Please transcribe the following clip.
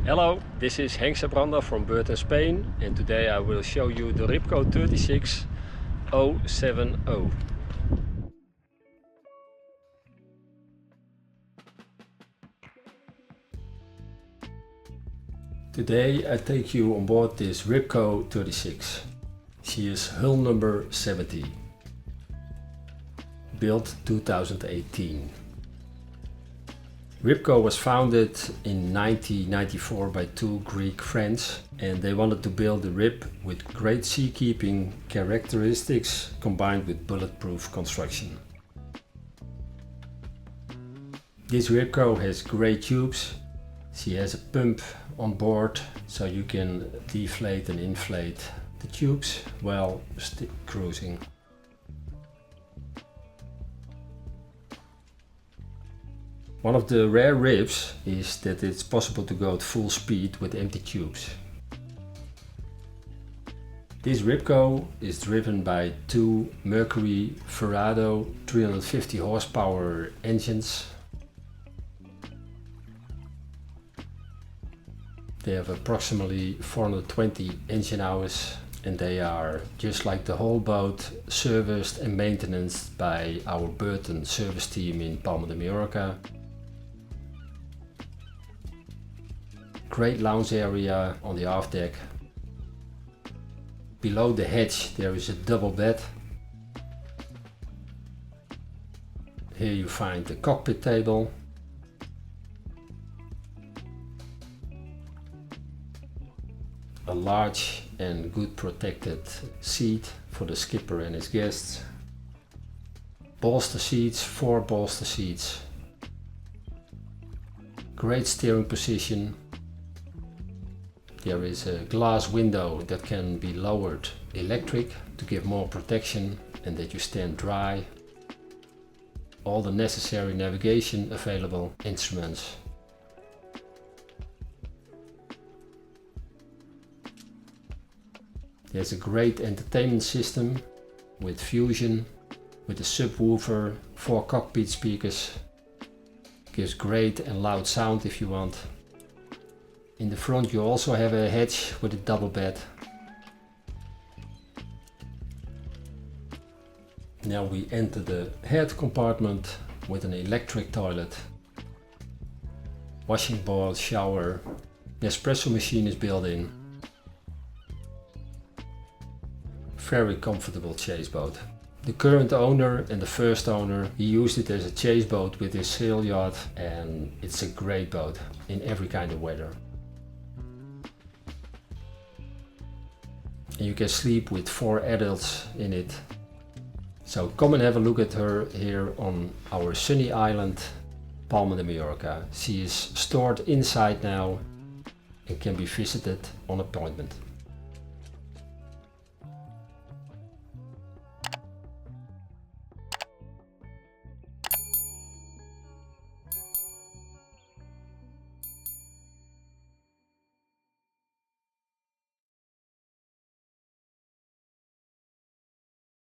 Hello, this is Henk Sijbranda from Berthon Spain, and today I will show you the Ribco 36070. Today I take you on board this Ribco 36. She is hull number 70, built 2018. Ribco was founded in 1994 by two Greek friends, and they wanted to build a rib with great seakeeping characteristics combined with bulletproof construction. This Ribco has great tubes. She has a pump on board so you can deflate and inflate the tubes while cruising. One of the rare ribs is that it's possible to go at full speed with empty tubes. This Ribco is driven by two Mercury Verado 350 horsepower engines. They have approximately 420 engine hours, and they are, just like the whole boat, serviced and maintained by our Berthon service team in Palma de Mallorca. Great lounge area on the aft deck. Below the hatch there is a double bed. Here you find the cockpit table. A large and good protected seat for the skipper and his guests. Bolster seats, 4 bolster seats. Great steering position. There is a glass window that can be lowered electric to give more protection and that you stand dry. All the necessary navigation available, instruments. There's a great entertainment system with Fusion, with a subwoofer, 4 cockpit speakers. Gives great and loud sound if you want. In the front you also have a hatch with a double bed. Now we enter the head compartment with an electric toilet, washing board, shower, Nespresso machine is built in. Very comfortable chase boat. The current owner and the first owner, he used it as a chase boat with his sail yacht, and it's a great boat in every kind of weather. And you can sleep with 4 adults in it. So come and have a look at her here on our sunny island, Palma de Mallorca. She is stored inside now and can be visited on appointment.